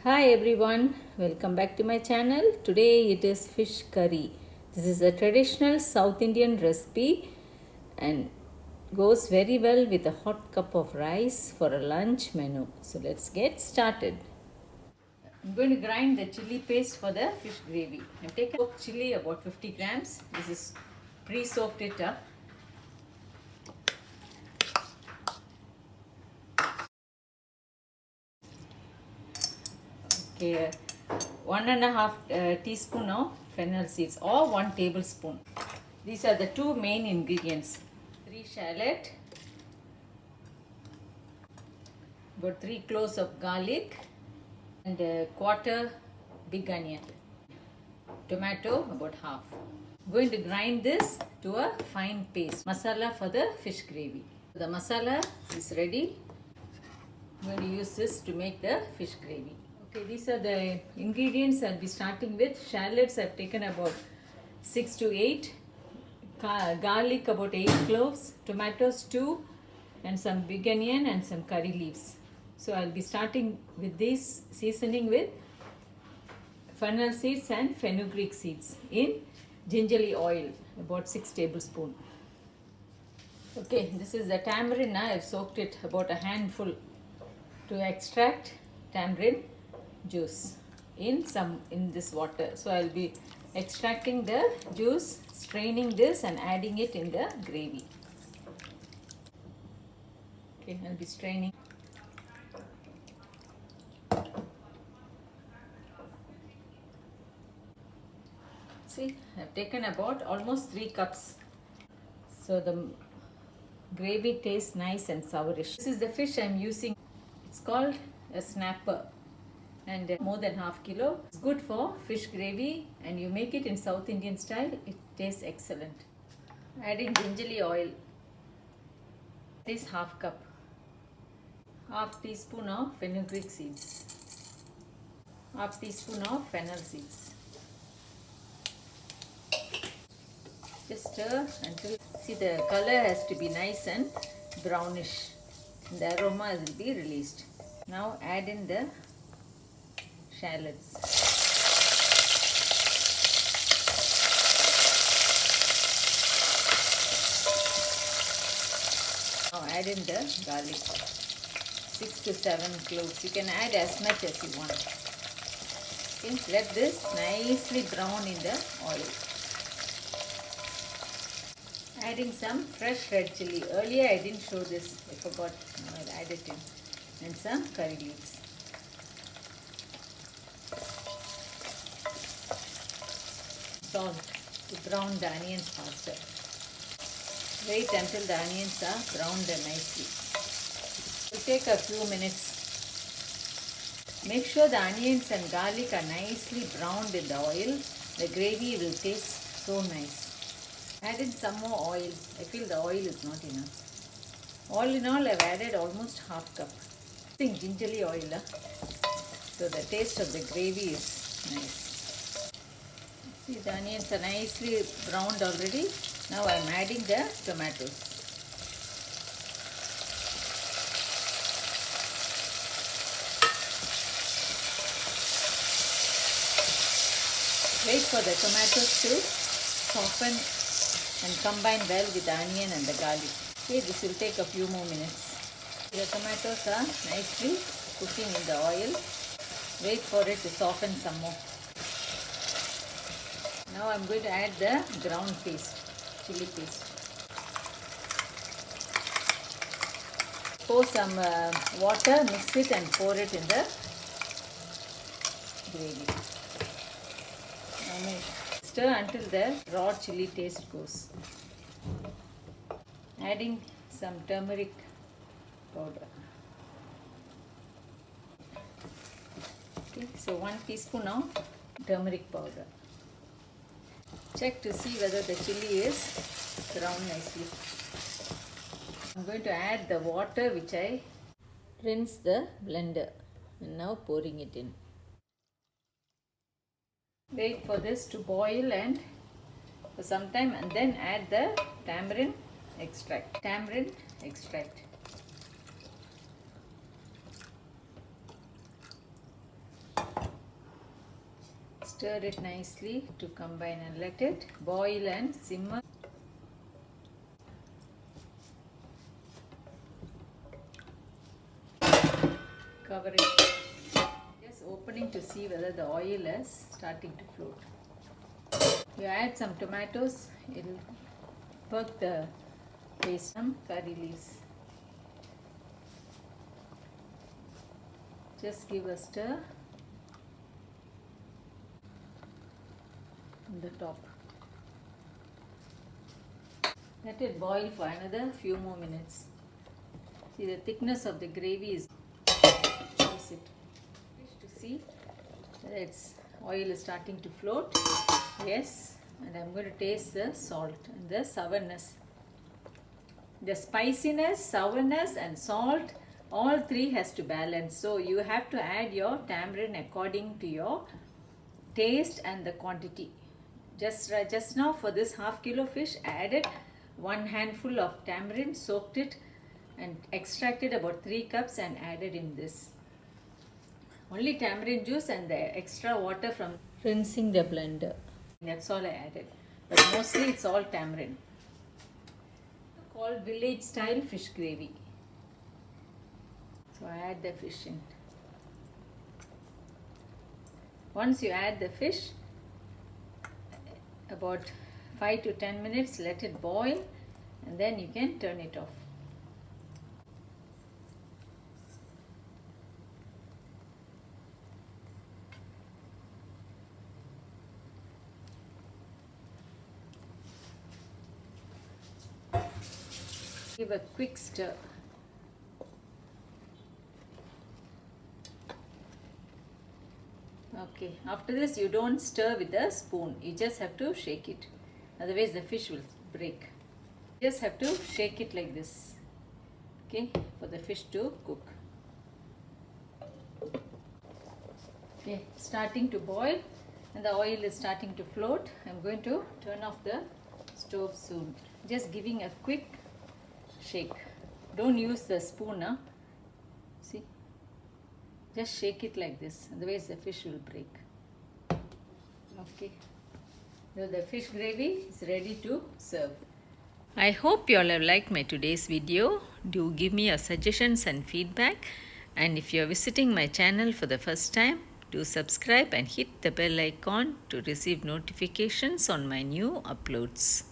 Hi everyone, welcome back to my channel. Today it is fish curry. This is a traditional South Indian recipe and goes very well with a hot cup of rice for a lunch menu. So let's get started. I'm going to grind the chili paste for the fish gravy. I've taken chili about 50 grams. This is pre-soaked it up. Okay, 1.5 teaspoon of fennel seeds or 1 tablespoon. These are the two main ingredients. 3 shallot, about 3 cloves of garlic and a quarter big onion. Tomato about half. Going to grind this to a fine paste. Masala for the fish gravy. The masala is ready. I'm going to use this to make the fish gravy. Okay, these are the ingredients I'll be starting with. Shallots I've taken about 6 to 8. Garlic about 8 cloves. Tomatoes 2. And some big onion and some curry leaves. So I'll be starting with this seasoning with fennel seeds and fenugreek seeds in gingerly oil, about 6 tablespoons. Okay, this is the tamarind. I've soaked it about a handful to extract tamarind juice in this water. So I'll be extracting the juice, straining this and adding it in the gravy. Okay, I'll be straining. See, I've taken about almost 3 cups. So the gravy tastes nice and sourish. This is the fish I'm using. It's called a snapper and more than half kilo. It's good for fish gravy and you make it in South Indian style. It tastes excellent. Adding gingerly oil. This half cup. Half teaspoon of fenugreek seeds. Half teaspoon of fennel seeds. Just stir until, see, the color has to be nice and brownish. And the aroma will be released. Now add in the shallots. Now add in the garlic. 6 to 7 cloves. You can add as much as you want. Okay, let this nicely brown in the oil. Adding some fresh red chili. Earlier I didn't show this. I forgot. Now I'll add it in. And some curry leaves. Salt to brown the onions faster. Wait until the onions are browned nicely. It will take a few minutes. Make sure the onions and garlic are nicely browned in the oil. The gravy will taste so nice. Add in some more oil. I feel the oil is not enough. All in all, I've added almost half cup. Gingerly oil. So the taste of the gravy is nice. See, the onions are nicely browned already. Now I'm adding the tomatoes. Wait for the tomatoes to soften and combine well with the onion and the garlic. Okay, this will take a few more minutes. The tomatoes are nicely cooking in the oil. Wait for it to soften some more. Now I'm going to add the ground paste, chili paste. Pour some water, mix it and pour it in the gravy. Stir until the raw chili taste goes. Adding some turmeric powder. Okay, so 1 teaspoon of turmeric powder. Check to see whether the chili is brown nicely. I'm going to add the water which I rinsed the blender and now pouring it in. Wait for this to boil and for some time and then add the tamarind extract. Tamarind extract. Stir it nicely to combine and let it boil and simmer. Cover it. Just opening to see whether the oil is starting to float. You add some tomatoes, it will perk the taste. Some curry leaves. Just give a stir on the top. Let it boil for another few more minutes. See, the thickness of the gravy is it. To see whether its oil is starting to float. Yes, and I'm going to taste the salt and the sourness. The spiciness, sourness and salt, all three has to balance. So you have to add your tamarind according to your taste and the quantity. Just now for this half kilo fish, I added 1 handful of tamarind, soaked it and extracted about 3 cups and added in this. Only tamarind juice and the extra water from rinsing the blender. That's all I added. But mostly it's all tamarind. Called village style fish gravy. So I add the fish in. Once you add the fish, about 5 to 10 minutes, let it boil and then you can turn it off. Give a quick stir. Okay, after this you don't stir with a spoon, you just have to shake it, otherwise the fish will break. You just have to shake it like this, okay, for the fish to cook. Okay, starting to boil and the oil is starting to float. I'm going to turn off the stove soon. Just giving a quick shake. Don't use the spoon, huh? See? Just shake it like this, otherwise the fish will break. Okay. Now the fish gravy is ready to serve. I hope you all have liked my today's video. Do give me your suggestions and feedback. And if you are visiting my channel for the first time, do subscribe and hit the bell icon to receive notifications on my new uploads.